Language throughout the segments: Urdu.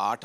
8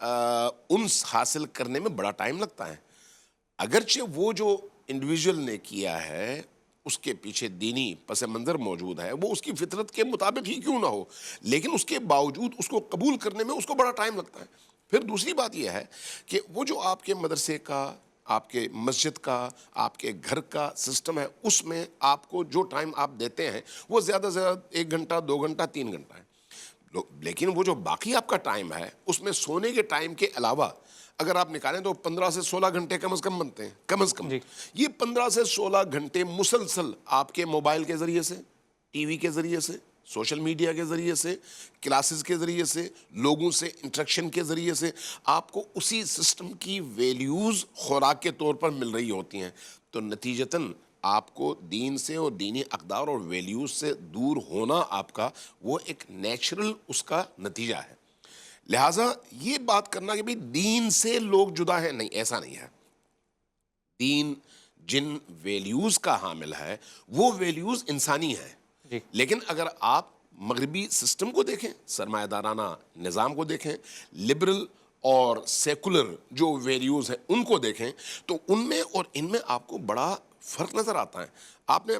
ان حاصل کرنے میں بڑا ٹائم لگتا ہے. اگرچہ وہ جو انڈیویجول نے کیا ہے اس کے پیچھے دینی پس منظر موجود ہے, وہ اس کی فطرت کے مطابق ہی کیوں نہ ہو, لیکن اس کے باوجود اس کو قبول کرنے میں اس کو بڑا ٹائم لگتا ہے. پھر دوسری بات یہ ہے کہ وہ جو آپ کے مدرسے کا, آپ کے مسجد کا, آپ کے گھر کا سسٹم ہے, اس میں آپ کو جو ٹائم آپ دیتے ہیں وہ زیادہ سے زیادہ 1 گھنٹہ 2 گھنٹہ 3 گھنٹہ ہے. لیکن وہ جو باقی آپ کا ٹائم ہے اس میں سونے کے ٹائم کے علاوہ اگر آپ نکالیں تو 15 سے 16 گھنٹے کم از کم بنتے ہیں, کم از کم. جی. یہ 15 سے 16 گھنٹے مسلسل آپ کے موبائل کے ذریعے سے, ٹی وی کے ذریعے سے, سوشل میڈیا کے ذریعے سے, کلاسز کے ذریعے سے, لوگوں سے انٹریکشن کے ذریعے سے آپ کو اسی سسٹم کی ویلیوز خوراک کے طور پر مل رہی ہوتی ہیں. تو نتیجتاً آپ کو دین سے اور دینی اقدار اور ویلیوز سے دور ہونا آپ کا وہ ایک نیچرل اس کا نتیجہ ہے. لہٰذا یہ بات کرنا کہ بھئی دین سے لوگ جدا ہیں, نہیں, ایسا نہیں ہے. دین جن ویلیوز کا حامل ہے وہ ویلیوز انسانی ہیں. جی. لیکن اگر آپ مغربی سسٹم کو دیکھیں, سرمایہ دارانہ نظام کو دیکھیں, لبرل اور سیکولر جو ویلیوز ہیں ان کو دیکھیں, تو ان میں اور ان میں آپ کو بڑا فرق نظر آتا ہے. آپ نے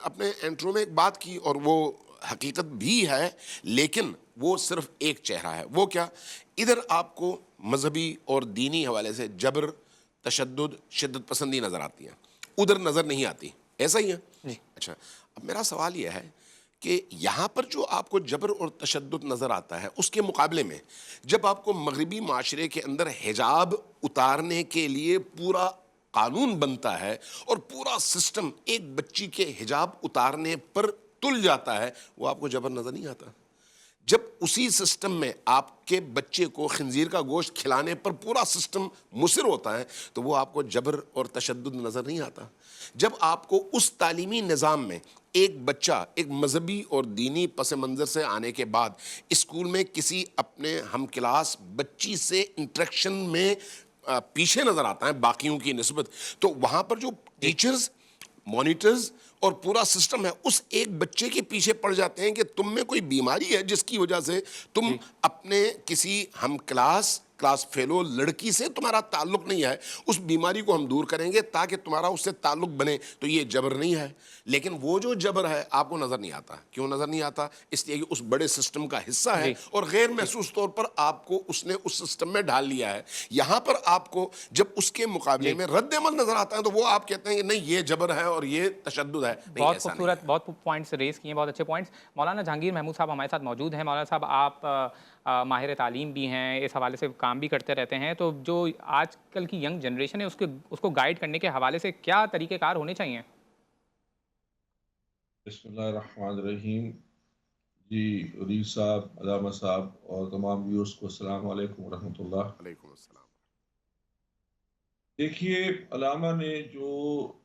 اپنے انٹرو میں ایک بات کی اور وہ حقیقت بھی ہے, لیکن وہ صرف ایک چہرہ ہے. وہ کیا؟ ادھر آپ کو مذہبی اور دینی حوالے سے جبر, تشدد, شدت پسندی نظر آتی ہے, ادھر نظر نہیں آتی. ایسا ہی ہے. جی. اچھا, اب میرا سوال یہ ہے کہ یہاں پر جو آپ کو جبر اور تشدد نظر آتا ہے اس کے مقابلے میں جب آپ کو مغربی معاشرے کے اندر حجاب اتارنے کے لیے پورا قانون بنتا ہے اور پورا سسٹم ایک بچی کے حجاب اتارنے پر تل جاتا ہے, وہ آپ کو جبر نظر نہیں آتا. جب اسی سسٹم میں آپ کے بچے کو خنزیر کا گوشت کھلانے پر پورا سسٹم مصر ہوتا ہے تو وہ آپ کو جبر اور تشدد نظر نہیں آتا. جب آپ کو اس تعلیمی نظام میں ایک بچہ ایک مذہبی اور دینی پس منظر سے آنے کے بعد اسکول میں کسی اپنے ہم کلاس بچی سے انٹریکشن میں پیچھے نظر آتا ہے باقیوں کی نسبت, تو وہاں پر جو ٹیچرز, مانیٹرز اور پورا سسٹم ہے اس ایک بچے کے پیچھے پڑ جاتے ہیں کہ تم میں کوئی بیماری ہے جس کی وجہ سے تم اپنے کسی ہم کلاس فیلو لڑکی سے تمہارا تعلق نہیں ہے, اس بیماری کو ہم دور کریں گے تاکہ تمہارا اس سے تعلق بنے. تو یہ جبر نہیں ہے. لیکن وہ جو جبر ہے آپ کو نظر نہیں آتا. کیوں نظر نہیں آتا؟ اس لیے کہ اس بڑے سسٹم کا حصہ ہے اور غیر محسوس طور پر آپ کو اس نے اس سسٹم میں ڈال لیا ہے. یہاں پر آپ کو جب اس کے مقابلے میں رد عمل نظر آتا ہے تو وہ آپ کہتے ہیں کہ نہیں یہ جبر ہے اور یہ تشدد ہے. بہت خوبصورت, بہت پوائنٹس ریز کیے ہیں, بہت اچھے پوائنٹس. مولانا جہانگیر محمود صاحب ہمارے ساتھ موجود ہیں. مولانا صاحب آپ ماہر تعلیم بھی ہیں, اس حوالے سے کام بھی کرتے رہتے ہیں, تو جو آج کل کی ینگ جنریشن ہے اس کو گائیڈ کرنے کے حوالے سے کیا طریقہ کار ہونے چاہیے؟ بسم اللہ الرحمن الرحیم. جی علی صاحب, علامہ صاحب اور تمام ویورز کو السلام علیکم ورحمۃ اللہ. علیکم السلام. دیکھیے, علامہ نے جو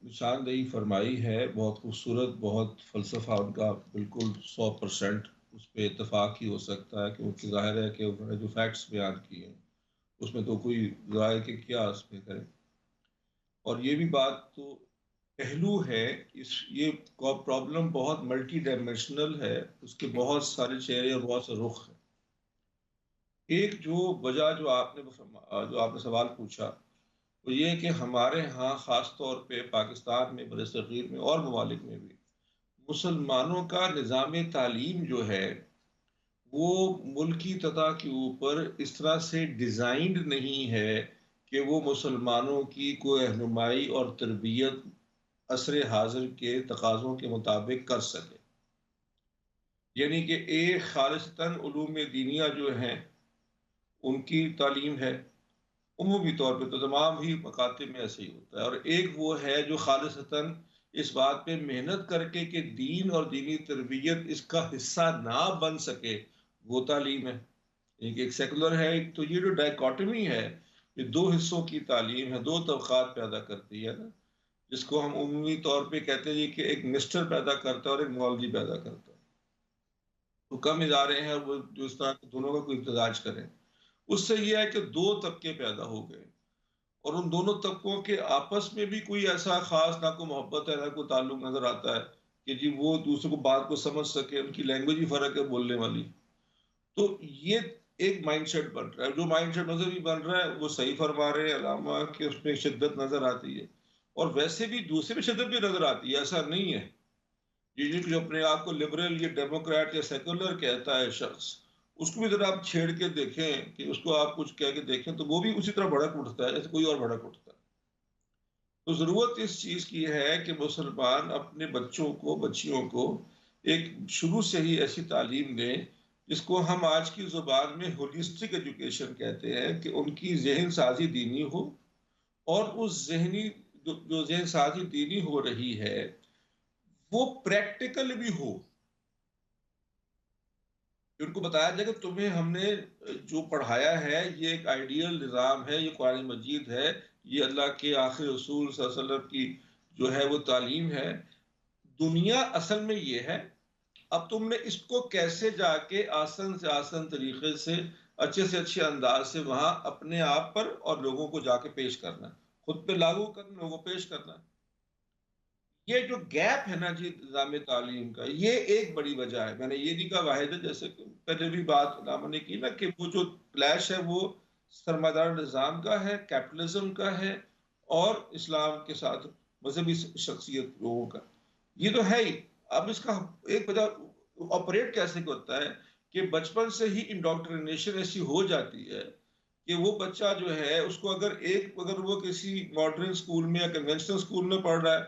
نشاندہی فرمائی ہے بہت خوبصورت, بہت فلسفہ ان کا بالکل 100% اس پہ اتفاق ہی ہو سکتا ہے, کیونکہ ظاہر ہے کہ انہوں نے جو فیکٹس بیان کیے ہیں اس میں تو کوئی رائے کہ کیا اس پہ کرے. اور یہ بھی بات تو پہلو ہے, یہ پرابلم بہت ملٹی ڈائمینشنل ہے, اس کے بہت سارے چہرے اور بہت سے رخ ہیں. ایک جو وجہ جو آپ نے سوال پوچھا وہ یہ کہ ہمارے ہاں خاص طور پہ پاکستان میں, بر صغیر میں اور ممالک میں بھی مسلمانوں کا نظام تعلیم جو ہے وہ ملکی سطح کے اوپر اس طرح سے ڈیزائنڈ نہیں ہے کہ وہ مسلمانوں کی کوئی رہنمائی اور تربیت عصر حاضر کے تقاضوں کے مطابق کر سکے. یعنی کہ ایک خالصتاً علوم دینیہ جو ہیں ان کی تعلیم ہے, عمومی طور پہ تو تمام ہی مکاتب میں ایسے ہی ہوتا ہے, اور ایک وہ ہے جو خالصتاً اس بات پہ محنت کر کے کہ دین اور دینی تربیت اس کا حصہ نہ بن سکے وہ تعلیم ہے. ایک سیکولر ہے, ایک تو یہ جو ڈائیکاٹمی ہے یہ 2 حصوں کی تعلیم ہے, 2 طبقات پیدا کرتی ہے نا, جس کو ہم عمومی طور پہ کہتے ہیں کہ ایک مسٹر پیدا کرتا ہے اور ایک مولوی پیدا کرتا ہے. تو کم ادارے ہیں وہ جو اس طرح دونوں کا کوئی امتزاج کریں. اس سے یہ ہے کہ 2 طبقے پیدا ہو گئے, اور ان دونوں طبقوں کے آپس میں بھی کوئی ایسا خاص نہ کوئی محبت ہے نہ کوئی تعلق نظر آتا ہے کہ جی وہ دوسرے کو بات کو سمجھ سکے, ان کی لینگویج بھی فرق ہے بولنے والی. تو یہ ایک مائنڈ سیٹ بن رہا ہے. جو مائنڈ سیٹ مذہبی بن رہا ہے وہ صحیح فرما رہے ہیں علامہ کہ اس میں شدت نظر آتی ہے، اور ویسے بھی دوسرے میں شدت بھی نظر آتی ہے، ایسا نہیں ہے. یہ جو اپنے آپ کو لبرل یا ڈیموکریٹ یا سیکولر کہتا ہے شخص، اس کو بھی ذرا آپ چھیڑ کے دیکھیں کہ اس کو آپ کچھ کہہ کے دیکھیں تو وہ بھی اسی طرح بھڑک اٹھتا ہے جیسے کوئی اور بھڑک اٹھتا ہے. تو ضرورت اس چیز کی ہے کہ مسلمان اپنے بچوں کو بچیوں کو ایک شروع سے ہی ایسی تعلیم دیں جس کو ہم آج کی زبان میں ہولسٹک ایجوکیشن کہتے ہیں، کہ ان کی ذہن سازی دینی ہو، اور اس ذہنی جو ذہن سازی دینی ہو رہی ہے وہ پریکٹیکل بھی ہو. کہ ان کو بتایا جائے کہ تمہیں ہم نے جو پڑھایا ہے یہ ایک آئیڈیل نظام ہے، یہ قرآن مجید ہے، یہ اللہ کے آخری رسول صلی اللہ علیہ وسلم کی جو ہے وہ تعلیم ہے. دنیا اصل میں یہ ہے، اب تم نے اس کو کیسے جا کے آسان سے آسان طریقے سے اچھے انداز سے وہاں اپنے آپ پر اور لوگوں کو جا کے پیش کرنا ہے، خود پہ لاگو کرنا، لوگوں کو پیش کرنا ہے. یہ جو گیپ ہے نا جی نظام تعلیم کا، یہ ایک بڑی وجہ ہے. میں نے یہ نہیں کہا واحد ہے، جیسے کہ پہلے بھی بات علامہ نے کی نا کہ وہ جو کلیش ہے وہ سرمایہ نظام کا ہے، کیپٹلزم کا ہے، اور اسلام کے ساتھ مذہبی شخصیت لوگوں کا. یہ تو ہے ہی. اب اس کا ایک وجہ آپریٹ کیسے ہوتا ہے کہ بچپن سے ہی انڈوکٹرینیشن ایسی ہو جاتی ہے کہ وہ بچہ جو ہے اس کو اگر وہ کسی ماڈرن سکول میں یا کنونشنل سکول میں پڑھ رہا ہے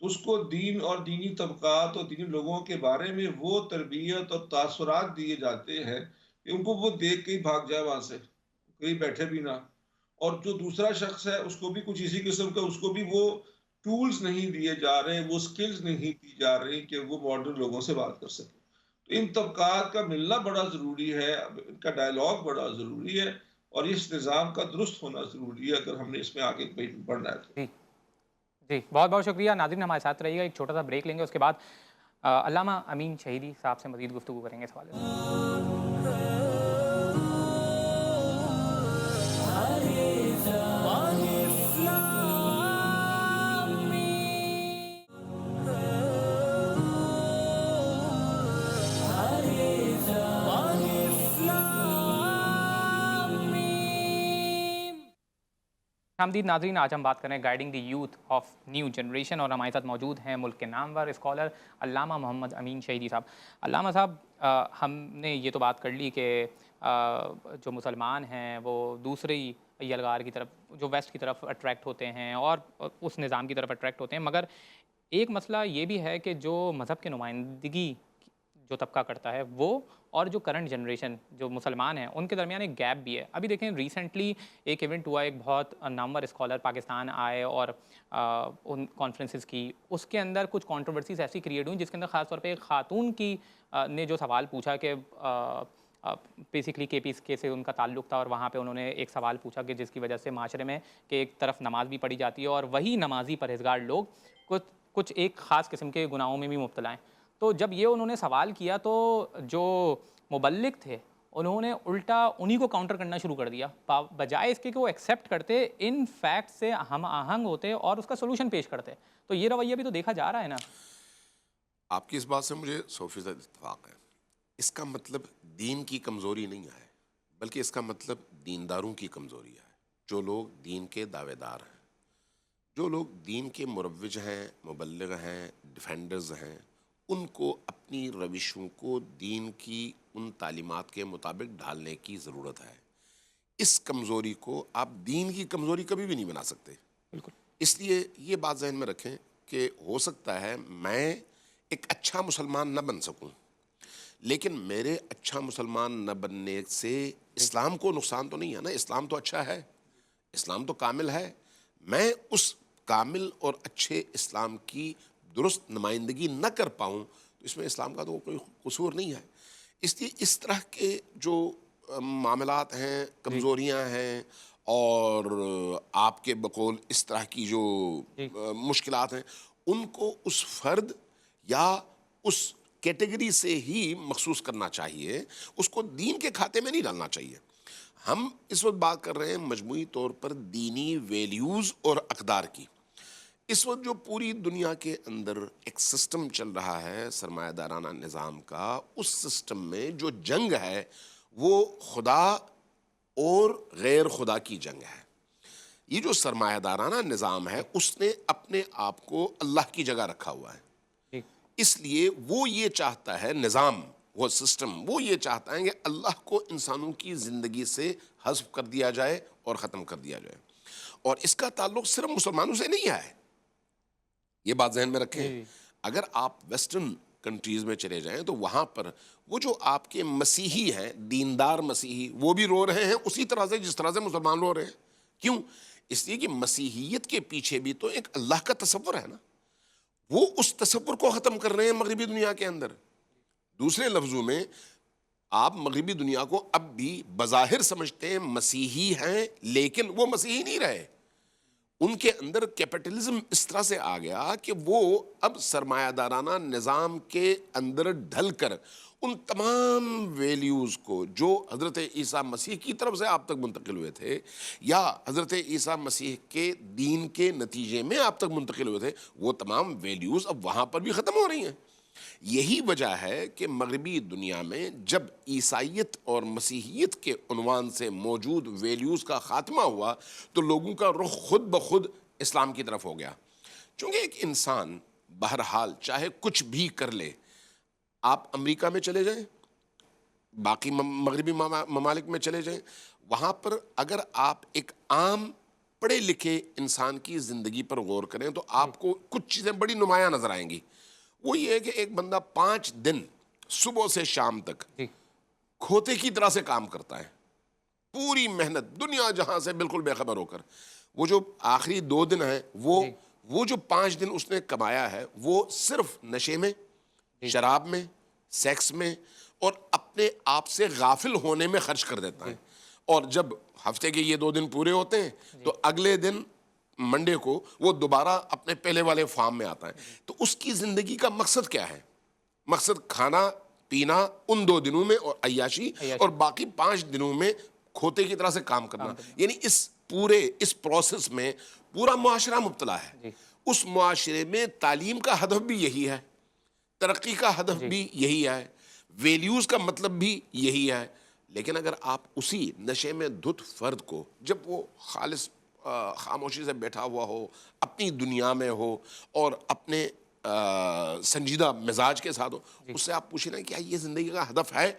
تو اس کو دین اور دینی طبقات اور دینی لوگوں کے بارے میں وہ تربیت اور تاثرات دیے جاتے ہیں کہ ان کو وہ دیکھ کے ہی بھاگ جائے وہاں سے، کہیں بیٹھے بھی نہ. اور جو دوسرا شخص ہے اس کو بھی کچھ اسی قسم کا، اس کو بھی وہ ٹولز نہیں دیے جا رہے، وہ سکلز نہیں دی جا رہی کہ وہ ماڈرن لوگوں سے بات کر سکے. تو ان طبقات کا ملنا بڑا ضروری ہے، ان کا ڈائلاگ بڑا ضروری ہے، اور اس نظام کا درست ہونا ضروری ہے اگر ہم نے اس میں آگے بڑھنا ہے تو. جی جی، بہت بہت شکریہ. ناظرین ہمارے ساتھ رہیے گا، ایک چھوٹا سا بریک لیں گے، اس کے بعد علامہ امین شہیدی صاحب سے مزید گفتگو کریں گے اس حوالے سے. آمدید ناظرین، آج ہم بات کریں guiding the youth of new generation, اور ہمارے ساتھ موجود ہیں ملک کے نامور اسکالر علامہ محمد امین شہیدی صاحب. علامہ صاحب، ہم نے یہ تو بات کر لی کہ جو مسلمان ہیں وہ دوسری یلغار کی طرف، جو ویسٹ کی طرف اٹریکٹ ہوتے ہیں اور اس نظام کی طرف اٹریکٹ ہوتے ہیں، مگر ایک مسئلہ یہ بھی ہے کہ جو مذہب کے نمائندگی جو طبقہ کرتا ہے وہ، اور جو کرنٹ جنریشن جو مسلمان ہیں ان کے درمیان ایک گیپ بھی ہے. ابھی دیکھیں ریسنٹلی ایک ایونٹ ہوا، ایک بہت نامور اسکالر پاکستان آئے اور ان کانفرنسز کی، اس کے اندر کچھ کانٹروورسیز ایسی کریٹ ہوئیں جس کے اندر خاص طور پہ ایک خاتون کی نے جو سوال پوچھا کہ بیسکلی کے پی کے سے ان کا تعلق تھا، اور وہاں پہ انہوں نے ایک سوال پوچھا کہ جس کی وجہ سے معاشرے میں کہ ایک طرف نماز بھی پڑھی جاتی ہے اور وہی نمازی پرہیزگار لوگ کچھ ایک خاص قسم کے گناہوں میں بھی مبتلا ہیں. تو جب یہ انہوں نے سوال کیا تو جو مبلغ تھے انہوں نے الٹا انہی کو کاؤنٹر کرنا شروع کر دیا، بجائے اس کے کہ وہ ایکسیپٹ کرتے، ان فیکٹ سے ہم آہنگ ہوتے اور اس کا سولوشن پیش کرتے. تو یہ رویہ بھی تو دیکھا جا رہا ہے نا. آپ کی اس بات سے مجھے 100% اتفاق ہے. اس کا مطلب دین کی کمزوری نہیں ہے، بلکہ اس کا مطلب دینداروں کی کمزوری ہے. جو لوگ دین کے دعوے دار ہیں، جو لوگ دین کے مروج ہیں، مبلغ ہیں، ڈیفینڈرز ہیں، ان کو اپنی روشوں کو دین کی ان تعلیمات کے مطابق ڈھالنے کی ضرورت ہے. اس کمزوری کو آپ دین کی کمزوری کبھی بھی نہیں بنا سکتے. بالکل. اس لیے یہ بات ذہن میں رکھیں کہ ہو سکتا ہے میں ایک اچھا مسلمان نہ بن سکوں، لیکن میرے اچھا مسلمان نہ بننے سے اسلام کو نقصان تو نہیں ہے نا. اسلام تو اچھا ہے، اسلام تو کامل ہے. میں اس کامل اور اچھے اسلام کی درست نمائندگی نہ کر پاؤں تو اس میں اسلام کا تو کوئی قصور نہیں ہے. اس لیے اس طرح کے جو معاملات ہیں، کمزوریاں ہیں، اور آپ کے بقول اس طرح کی جو مشکلات ہیں، ان کو اس فرد یا اس کیٹیگری سے ہی مخصوص کرنا چاہیے، اس کو دین کے کھاتے میں نہیں ڈالنا چاہیے. ہم اس وقت بات کر رہے ہیں مجموعی طور پر دینی ویلیوز اور اقدار کی. اس وقت جو پوری دنیا کے اندر ایک سسٹم چل رہا ہے سرمایہ دارانہ نظام کا، اس سسٹم میں جو جنگ ہے وہ خدا اور غیر خدا کی جنگ ہے. یہ جو سرمایہ دارانہ نظام ہے اس نے اپنے آپ کو اللہ کی جگہ رکھا ہوا ہے. جی اس لیے وہ یہ چاہتا ہے نظام، وہ سسٹم وہ یہ چاہتا ہے کہ اللہ کو انسانوں کی زندگی سے حذف کر دیا جائے اور ختم کر دیا جائے. اور اس کا تعلق صرف مسلمانوں سے نہیں ہے، یہ بات ذہن میں رکھیں. جی اگر آپ ویسٹرن کنٹریز میں چلے جائیں تو وہاں پر وہ جو آپ کے مسیحی ہیں، دیندار مسیحی، وہ بھی رو رہے ہیں اسی طرح سے جس طرح سے مسلمان رو رہے ہیں. کیوں؟ اس لیے کہ مسیحیت کے پیچھے بھی تو ایک اللہ کا تصور ہے نا. وہ اس تصور کو ختم کر رہے ہیں مغربی دنیا کے اندر. دوسرے لفظوں میں آپ مغربی دنیا کو اب بھی بظاہر سمجھتے ہیں مسیحی ہیں، لیکن وہ مسیحی نہیں رہے. ان کے اندر کیپٹلزم اس طرح سے آ گیا کہ وہ اب سرمایہ دارانہ نظام کے اندر ڈھل کر ان تمام ویلیوز کو جو حضرت عیسیٰ مسیح کی طرف سے آپ تک منتقل ہوئے تھے یا حضرت عیسیٰ مسیح کے دین کے نتیجے میں آپ تک منتقل ہوئے تھے، وہ تمام ویلیوز اب وہاں پر بھی ختم ہو رہی ہیں. یہی وجہ ہے کہ مغربی دنیا میں جب عیسائیت اور مسیحیت کے عنوان سے موجود ویلیوز کا خاتمہ ہوا تو لوگوں کا رخ خود بخود اسلام کی طرف ہو گیا. چونکہ ایک انسان بہرحال چاہے کچھ بھی کر لے، آپ امریکہ میں چلے جائیں، باقی مغربی ممالک میں چلے جائیں، وہاں پر اگر آپ ایک عام پڑھے لکھے انسان کی زندگی پر غور کریں تو آپ کو کچھ چیزیں بڑی نمایاں نظر آئیں گی. وہ یہ ہے کہ ایک بندہ 5 دن صبح سے شام تک جی کھوتے کی طرح سے کام کرتا ہے، پوری محنت دنیا جہاں سے بالکل بے خبر ہو کر. وہ جو آخری 2 دن ہیں جی وہ جو 5 دن اس نے کمایا ہے وہ صرف نشے میں، شراب میں، سیکس میں اور اپنے آپ سے غافل ہونے میں خرچ کر دیتا ہے. اور جب ہفتے کے یہ 2 دن پورے ہوتے ہیں تو اگلے دن منڈے کو وہ دوبارہ اپنے پہلے والے فارم میں آتا ہے. تو اس کی زندگی کا مقصد کیا ہے؟ مقصد کھانا پینا ان 2 دنوں میں اور عیاشی، اور باقی 5 دنوں میں کھوتے کی طرح سے کام کرنا. یعنی اس پروسیس میں پورا معاشرہ مبتلا ہے. اس معاشرے میں تعلیم کا ہدف بھی یہی ہے، ترقی کا ہدف بھی یہی ہے، ویلیوز کا مطلب بھی یہی ہے. لیکن اگر آپ اسی نشے میں دھت فرد کو جب وہ خالص خاموشی سے بیٹھا ہوا ہو، اپنی دنیا میں ہو اور اپنے سنجیدہ مزاج کے ساتھ ہو، اس سے آپ پوچھیں نا کیا یہ زندگی کا ہدف ہے؟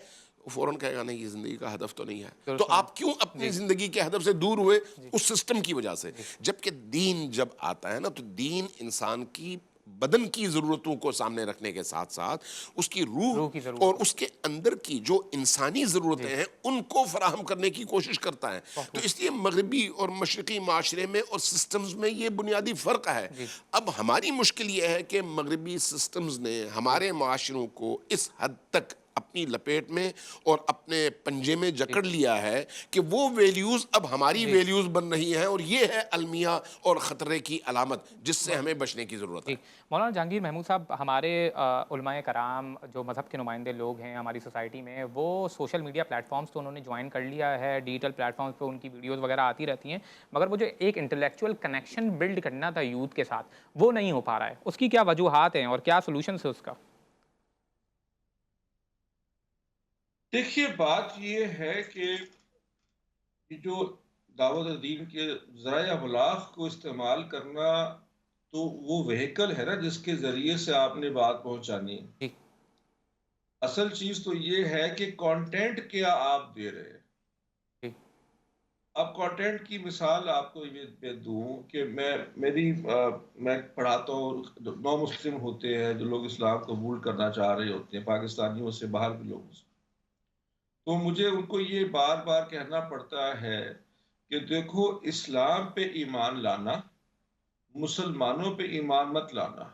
وہ فوراً کہے گا نہیں، یہ زندگی کا ہدف تو نہیں ہے. تو آپ کیوں اپنی زندگی کے ہدف سے دور ہوئے؟ اس سسٹم کی وجہ سے. جبکہ دین جب آتا ہے نا تو دین انسان کی بدن کی ضرورتوں کو سامنے رکھنے کے ساتھ ساتھ اس کی روح کی ضرورت اور اس کے اندر کی جو انسانی ضرورتیں ہیں ان کو فراہم کرنے کی کوشش کرتا ہے. تو اس لیے مغربی اور مشرقی معاشرے میں اور سسٹمز میں یہ بنیادی فرق ہے. اب ہماری مشکل یہ ہے کہ مغربی سسٹمز نے ہمارے معاشروں کو اس حد تک اپنی لپیٹ میں اور اپنے پنجے میں جکڑ لیا ہے کہ وہ ویلیوز اب ہماری ویلیوز بن رہی ہیں، اور یہ ہے المیہ اور خطرے کی علامت جس سے ہمیں بچنے کی ضرورت ہے. مولانا جہانگیر محمود صاحب، ہمارے علماء کرام جو مذہب کے نمائندے لوگ ہیں ہماری سوسائٹی میں، وہ سوشل میڈیا پلیٹ فارمز تو انہوں نے جوائن کر لیا ہے، ڈیجیٹل پلیٹ فارمز پہ ان کی ویڈیوز وغیرہ آتی رہتی ہیں، مگر وہ جو ایک انٹلیکچوئل کنیکشن بلڈ کرنا تھا یوتھ کے ساتھ وہ نہیں ہو پا رہا ہے. اس کی کیا وجوہات ہیں اور کیا سولوشنس ہے اس کا؟ دیکھیے بات یہ ہے کہ یہ جو دعوت دین کے ذرائع ابلاغ کو استعمال کرنا تو وہ وہیکل ہے نا جس کے ذریعے سے آپ نے بات پہنچانی ہے. اصل چیز تو یہ ہے کہ کانٹینٹ کیا آپ دے رہے ہیں. اب کانٹینٹ کی مثال آپ کو یہ دوں کہ میں پڑھاتا ہوں، نو مسلم ہوتے ہیں جو لوگ اسلام قبول کرنا چاہ رہے ہوتے ہیں، پاکستانیوں سے باہر بھی لوگ، تو مجھے ان کو یہ بار بار کہنا پڑتا ہے کہ دیکھو اسلام پہ ایمان لانا، مسلمانوں پہ ایمان مت لانا.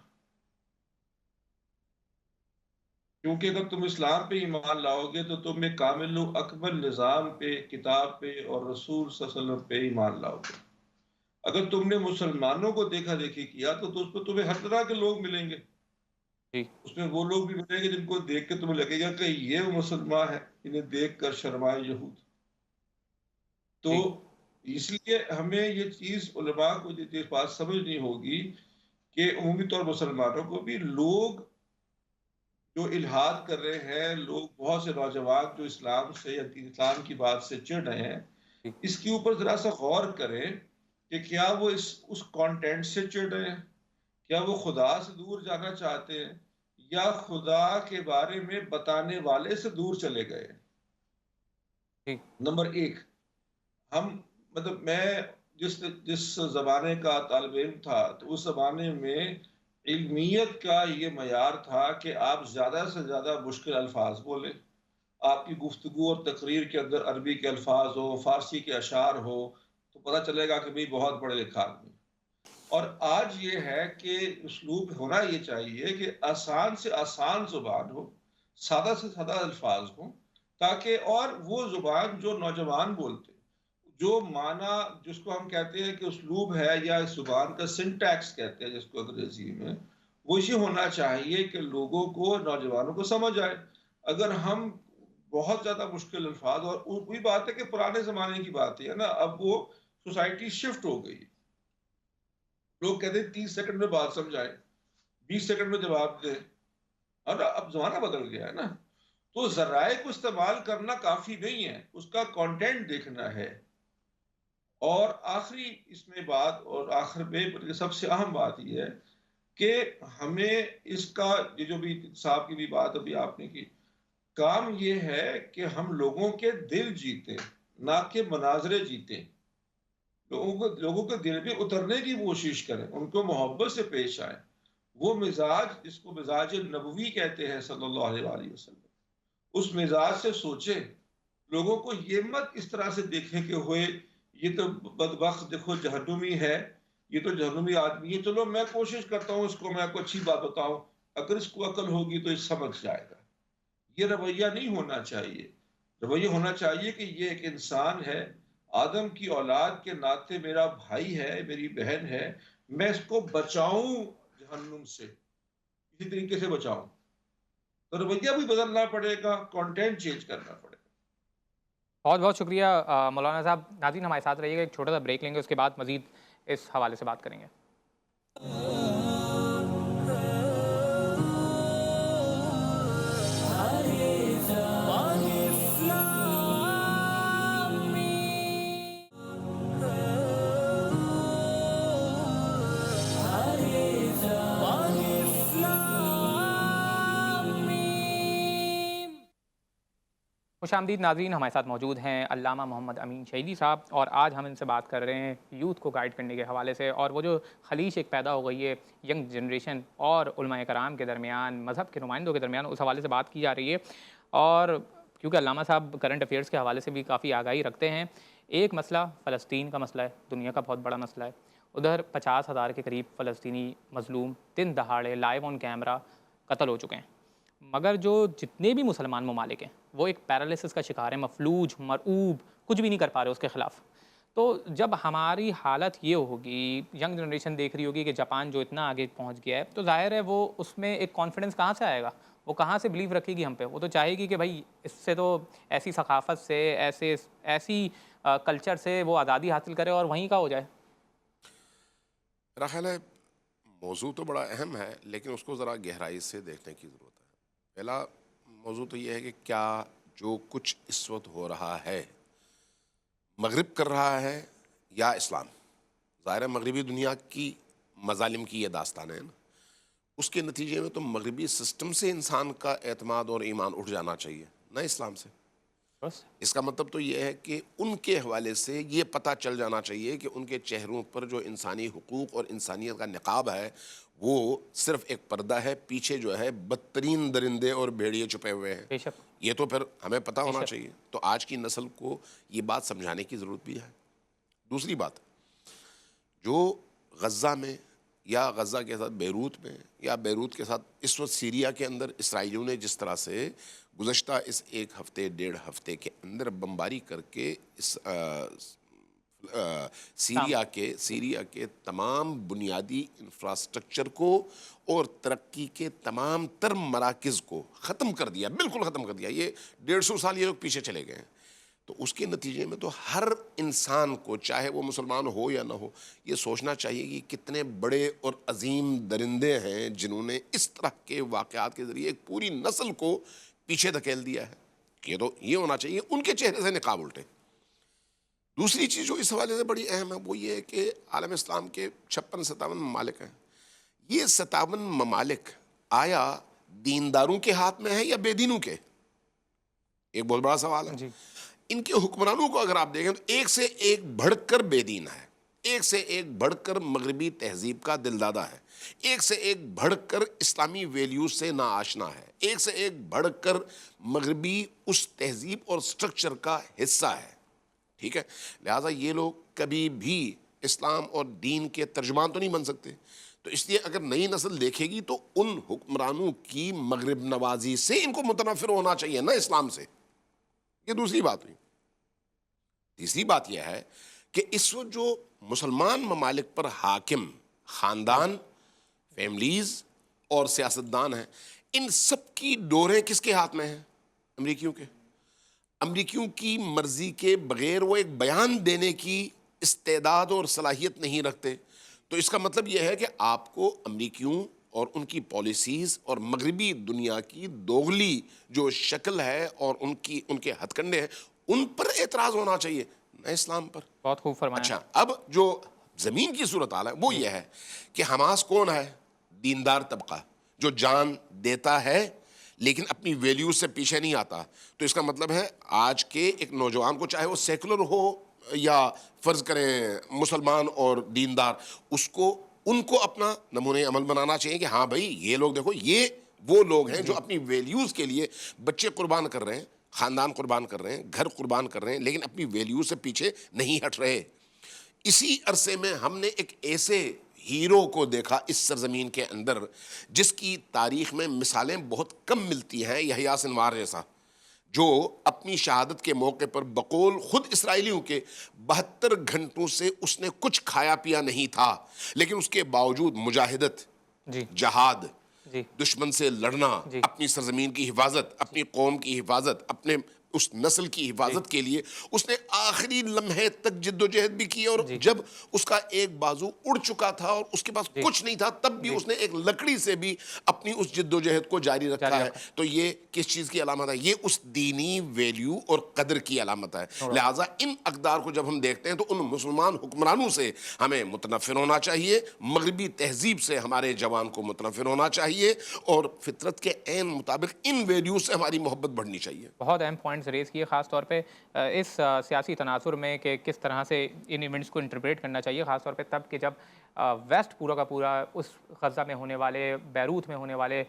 کیونکہ اگر تم اسلام پہ ایمان لاؤ گے تو تم ایک کامل و اکمل نظام پہ، کتاب پہ اور رسول صلی اللہ علیہ وسلم پہ ایمان لاؤ گے. اگر تم نے مسلمانوں کو دیکھا دیکھی کیا تو اس پہ تمہیں ہر طرح کے لوگ ملیں گے. اس میں وہ لوگ بھی ملیں گے جن کو دیکھ کے تمہیں لگے گا کہ یہ وہ مسلمان ہے، انہیں دیکھ کر شرمائے یہود. تو اس لیے ہمیں یہ چیز علماء کو یہ بات سمجھنی ہوگی کہ عمومی طور مسلمانوں کو بھی لوگ جو الحاد کر رہے ہیں لوگ، بہت سے نوجوان جو اسلام سے یا اسلام کی بات سے چڑ رہے ہیں، جی اس کے اوپر ذرا سا غور کریں کہ کیا وہ اس کانٹینٹ سے چڑ رہے ہیں، کیا وہ خدا سے دور جانا چاہتے ہیں، یا خدا کے بارے میں بتانے والے سے دور چلے گئے ہیں۔ جی نمبر ایک، ہم مطلب میں جس زمانے کا طالب علم تھا تو اس زمانے میں علمیت کا یہ معیار تھا کہ آپ زیادہ سے زیادہ مشکل الفاظ بولیں، آپ کی گفتگو اور تقریر کے اندر عربی کے الفاظ ہو، فارسی کے اشعار ہو، تو پتہ چلے گا کہ بھئی بہت بڑے لکھا آدمی۔ اور آج یہ ہے کہ اسلوب ہونا یہ چاہیے کہ آسان سے آسان زبان ہو، سادہ سے سادہ الفاظ ہوں، تاکہ اور وہ زبان جو نوجوان بولتے، جو معنی جس کو ہم کہتے ہیں کہ اسلوب ہے یا اس زبان کا سنٹیکس کہتے ہیں جس کو انگریزی میں، وہ یہ ہونا چاہیے کہ لوگوں کو، نوجوانوں کو سمجھ آئے۔ اگر ہم بہت زیادہ مشکل الفاظ، اور وہی بات ہے کہ پرانے زمانے کی بات ہے نا، اب وہ سوسائٹی شفٹ ہو گئی، لوگ کہتے ہیں 30 سیکنڈ میں بات سمجھائیں، 20 سیکنڈ میں جواب دیں، اور اب زمانہ بدل گیا ہے نا، تو ذرائع کو استعمال کرنا کافی نہیں ہے، اس کا کانٹینٹ دیکھنا ہے۔ اور آخری اس میں بات، اور آخر میں سب سے اہم بات یہ ہے کہ ہمیں اس کا، یہ جو بھی صاحب کی بھی بات ابھی آپ نے کی، کام یہ ہے کہ ہم لوگوں کے دل جیتے، نہ کہ مناظرے جیتے۔ لوگوں کے دل میں اترنے کی کوشش کریں، ان کو محبت سے پیش آئیں، وہ مزاج جس کو مزاج نبوی کہتے ہیں صلی اللہ علیہ وآلہ وسلم، اس مزاج سے سوچیں۔ لوگوں کو یہ مت اس طرح سے دیکھیں کہ ہوئے یہ تو بدبخت دیکھو جہنمی ہے، یہ تو جہنمی آدمی ہے، چلو میں کوشش کرتا ہوں اس کو میں کوئی اچھی بات بتاؤں، اگر اس کو عقل ہوگی تو اس سمجھ جائے گا۔ یہ رویہ نہیں ہونا چاہیے۔ رویہ ہونا چاہیے کہ یہ ایک انسان ہے، آدم کی اولاد کے ناطے میرا بھائی ہے، میری بہن ہے، میں اس کو بچاؤں جہنم سے، اسی طریقے سے بچاؤں۔ تو رویہ بھی بدلنا پڑے گا، کانٹینٹ چینج کرنا پڑے گا۔ بہت بہت شکریہ مولانا صاحب۔ ناظرین ہمارے ساتھ رہیے گا، ایک چھوٹا سا بریک لیں گے، اس کے بعد مزید اس حوالے سے بات کریں گے۔ خوش آمدید ناظرین، ہمارے ساتھ موجود ہیں علامہ محمد امین شہیدی صاحب، اور آج ہم ان سے بات کر رہے ہیں یوتھ کو گائیڈ کرنے کے حوالے سے، اور وہ جو خلیج ایک پیدا ہو گئی ہے ینگ جنریشن اور علماء کرام کے درمیان، مذہب کے نمائندوں کے درمیان، اس حوالے سے بات کی جا رہی ہے۔ اور کیونکہ علامہ صاحب کرنٹ افیئرس کے حوالے سے بھی کافی آگاہی رکھتے ہیں، ایک مسئلہ فلسطین کا مسئلہ ہے، دنیا کا بہت بڑا مسئلہ ہے۔ ادھر 50,000 کے قریب فلسطینی مظلوم دن دہاڑے لائیو آن کیمرہ قتل ہو چکے ہیں، مگر جو جتنے بھی مسلمان ممالک ہیں وہ ایک پیرالسس کا شکار ہیں، مفلوج، مرعوب، کچھ بھی نہیں کر پا رہے اس کے خلاف۔ تو جب ہماری حالت یہ ہوگی، ینگ جنریشن دیکھ رہی ہوگی کہ جاپان جو اتنا آگے پہنچ گیا ہے، تو ظاہر ہے وہ اس میں ایک کانفیڈنس کہاں سے آئے گا؟ وہ کہاں سے بلیو رکھے گی ہم پہ؟ وہ تو چاہے گی کہ بھائی اس سے تو ایسی ثقافت سے، ایسی کلچر سے وہ آزادی حاصل کرے اور وہیں کا ہو جائے۔ میرا خیال ہے موضوع تو بڑا اہم ہے، لیکن اس کو ذرا گہرائی سے دیکھنے کی ضرورت ہے۔ پہلا موضوع تو یہ ہے کہ کیا جو کچھ اس وقت ہو رہا ہے مغرب کر رہا ہے یا اسلام؟ ظاہر ہے مغربی دنیا کی مظالم کی یہ داستان ہے نا، اس کے نتیجے میں تو مغربی سسٹم سے انسان کا اعتماد اور ایمان اٹھ جانا چاہیے، نہ اسلام سے۔ بس اس کا مطلب تو یہ ہے کہ ان کے حوالے سے یہ پتہ چل جانا چاہیے کہ ان کے چہروں پر جو انسانی حقوق اور انسانیت کا نقاب ہے وہ صرف ایک پردہ ہے، پیچھے جو ہے بدترین درندے اور بھیڑیے چھپے ہوئے ہیں۔ بے شک، یہ تو پھر ہمیں پتہ بے ہونا شک۔ چاہیے، تو آج کی نسل کو یہ بات سمجھانے کی ضرورت بھی ہے۔ دوسری بات، جو غزہ میں یا غزہ کے ساتھ بیروت میں یا بیروت کے ساتھ اس وقت سیریا کے اندر اسرائیلیوں نے جس طرح سے گزشتہ اس ایک ہفتے ڈیڑھ ہفتے کے اندر بمباری کر کے اس سیریا کے تمام بنیادی انفراسٹرکچر کو اور ترقی کے تمام تر مراکز کو ختم کر دیا، بالکل ختم کر دیا۔ یہ 150 سال یہ لوگ پیچھے چلے گئے ہیں۔ تو اس کے نتیجے میں تو ہر انسان کو، چاہے وہ مسلمان ہو یا نہ ہو، یہ سوچنا چاہیے کہ کتنے بڑے اور عظیم درندے ہیں جنہوں نے اس طرح کے واقعات کے ذریعے ایک پوری نسل کو پیچھے دھکیل دیا ہے. یہ تو یہ ہونا چاہیے ان کے چہرے سے نقاب الٹے. دوسری چیز جو اس حوالے سے بڑی اہم ہے وہ یہ ہے کہ عالم اسلام کے 56-57 ممالک ہیں. یہ 57 ممالک آیا دینداروں کے ہاتھ میں ہے یا بے دینوں کے؟ ایک بہت بڑا سوال ہے. جی ان کے حکمرانوں کو اگر آپ دیکھیں تو ایک سے ایک بڑھ کر بے دین ہے، ایک سے ایک بڑھ کر مغربی تہذیب کا دلدادہ ہے، ایک سے ایک بڑھ کر اسلامی ویلیوز سے ناآشنا ہے، ایک سے ایک بڑھ کر مغربی اس تہذیب اور سٹرکچر کا حصہ ہے. ٹھیک ہے، لہٰذا یہ لوگ کبھی بھی اسلام اور دین کے ترجمان تو نہیں بن سکتے. تو اس لیے اگر نئی نسل دیکھے گی تو ان حکمرانوں کی مغرب نوازی سے ان کو متنفر ہونا چاہیے، نہ اسلام سے. یہ دوسری بات ہوئی. تیسری بات یہ ہے کہ اس وقت جو مسلمان ممالک پر حاکم خاندان، فیملیز اور سیاستدان ہیں، ان سب کی ڈوریں کس کے ہاتھ میں ہیں؟ امریکیوں کے. امریکیوں کی مرضی کے بغیر وہ ایک بیان دینے کی استعداد اور صلاحیت نہیں رکھتے. تو اس کا مطلب یہ ہے کہ آپ کو امریکیوں اور ان کی پالیسیز اور مغربی دنیا کی دوغلی جو شکل ہے اور ان کے ہتھ کنڈے ہیں، ان پر اعتراض ہونا چاہیے، نہ اسلام پر. بہت خوب فرمایا. اچھا، اب جو زمین کی صورتحال ہے وہ یہ ہے کہ حماس کون ہے؟ دیندار طبقہ جو جان دیتا ہے لیکن اپنی ویلیوز سے پیچھے نہیں آتا. تو اس کا مطلب ہے آج کے ایک نوجوان کو، چاہے وہ سیکولر ہو یا فرض کریں مسلمان اور دیندار، ان کو اپنا نمونہ عمل بنانا چاہیے کہ ہاں بھائی یہ لوگ دیکھو، یہ وہ لوگ ہیں جو اپنی ویلیوز کے لیے بچے قربان کر رہے ہیں، خاندان قربان کر رہے ہیں، گھر قربان کر رہے ہیں، لیکن اپنی ویلیوز سے پیچھے نہیں ہٹ رہے. اسی عرصے میں ہم نے ایک ایسے ہیرو کو دیکھا اس سرزمین کے اندر جس کی تاریخ میں مثالیں بہت کم ملتی ہیں، یحییٰ سنوار جیسا، جو اپنی شہادت کے موقع پر بقول خود اسرائیلیوں کے 72 گھنٹوں سے اس نے کچھ کھایا پیا نہیں تھا، لیکن اس کے باوجود مجاہدت، جی جہاد، جی دشمن سے لڑنا، جی اپنی سرزمین کی حفاظت، اپنی قوم کی حفاظت، اپنے اس نسل کی حفاظت کے لیے اس نے آخری لمحے تک جد و جہد بھی کی. اور جی جب اس کا ایک بازو اڑ چکا تھا اور اس کے پاس جی کچھ نہیں تھا، تب بھی جی اس نے ایک لکڑی سے بھی اپنی اس جد و جہد کو جاری رکھا ہے. تو یہ کس چیز کی علامت ہے؟ یہ اس دینی ویلیو اور قدر کی علامت ہے. لہٰذا ان اقدار کو جب ہم دیکھتے ہیں تو ان مسلمان حکمرانوں سے ہمیں متنفر ہونا چاہیے، مغربی تہذیب سے ہمارے جوان کو متنفر ہونا چاہیے، اور فطرت کے عین مطابق ان ویلیوز سے ہماری محبت بڑھنی چاہیے. بہت اہم پوائنٹس ریز کیے، خاص طور پہ اس سیاسی تناظر میں کہ کس طرح سے ان ایونٹس کو انٹرپریٹ کرنا چاہیے، خاص طور پہ تب کہ جب ویسٹ پورا کا پورا اس غزہ میں ہونے والے، بیروت میں ہونے والے،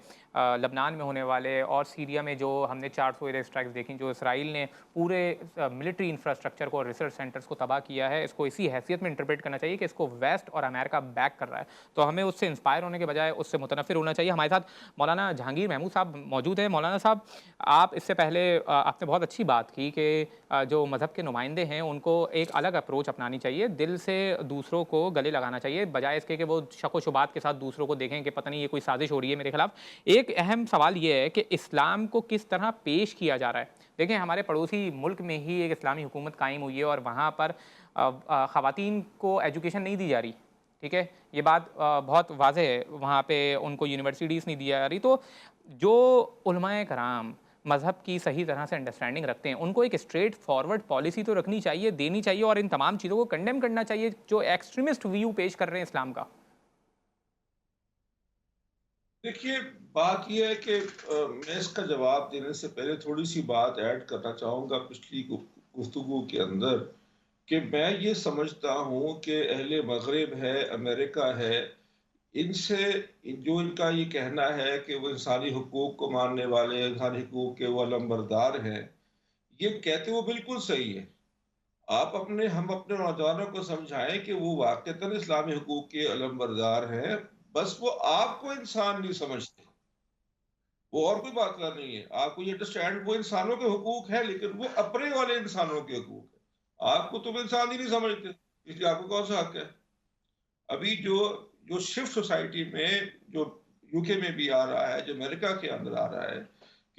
لبنان میں ہونے والے اور سیریا میں جو ہم نے 400 ایئر اسٹرائکس دیکھیں، جو اسرائیل نے پورے ملٹری انفراسٹرکچر کو اور ریسرچ سینٹرز کو تباہ کیا ہے، اس کو اسی حیثیت میں انٹرپریٹ کرنا چاہیے کہ اس کو ویسٹ اور امریکہ بیک کر رہا ہے. تو ہمیں اس سے انسپائر ہونے کے بجائے اس سے متنفر ہونا چاہیے. ہمارے ساتھ مولانا جہانگیر محمود صاحب موجود ہیں. مولانا صاحب، آپ اس سے پہلے آپ نے بہت اچھی بات کی کہ جو مذہب کے نمائندے ہیں ان کو ایک الگ اپروچ اپنانی چاہیے، دل سے دوسروں کو گلے لگانا چاہیے، بجائے اس کے کہ وہ شک و شبہات کے ساتھ دوسروں کو دیکھیں کہ پتہ نہیں یہ کوئی سازش ہو رہی ہے میرے خلاف. ایک اہم سوال یہ ہے کہ اسلام کو کس طرح پیش کیا جا رہا ہے. دیکھیں، ہمارے پڑوسی ملک میں ہی ایک اسلامی حکومت قائم ہوئی ہے اور وہاں پر خواتین کو ایجوکیشن نہیں دی جا رہی. ٹھیک ہے، یہ بات بہت واضح ہے. وہاں پہ ان کو یونیورسٹیز نہیں دی جا رہی. تو جو علماء کرام مذہب کی صحیح طرح سے انڈرسٹینڈنگ رکھتے ہیں، ان کو ایک اسٹریٹ فارورڈ پالیسی تو رکھنی چاہیے، دینی چاہیے، اور ان تمام چیزوں کو کنڈیم کرنا چاہیے جو ایکسٹریمسٹ ویو پیش کر رہے ہیں اسلام کا. دیکھیے، بات یہ ہے کہ میں اس کا جواب دینے سے پہلے تھوڑی سی بات ایڈ کرنا چاہوں گا پچھلی گفتگو کے اندر، کہ میں یہ سمجھتا ہوں کہ اہل مغرب ہے، امریکہ ہے، ان سے جو ان کا یہ کہنا ہے کہ وہ انسانی حقوق کو ماننے والے، انسانی حقوق کے وہ علمبردار ہیں، یہ کہتے وہ بالکل صحیح ہے. ہم اپنے نوجوانوں کو سمجھائیں کہ وہ واقعتاً اسلامی حقوق کے علمبردار ہیں، بس وہ آپ کو انسان نہیں سمجھتے. وہ اور کوئی بات نہیں ہے. آپ کو یہ انڈرسٹینڈ، وہ انسانوں کے حقوق ہیں لیکن وہ اپنے والے انسانوں کے حقوق ہیں. آپ کو تم انسان ہی نہیں سمجھتے، اس لیے آپ کو کون سا حق ہے؟ ابھی جو شفٹ سوسائٹی میں، جو یو کے میں بھی آ رہا ہے، جو امریکہ کے اندر آ رہا ہے،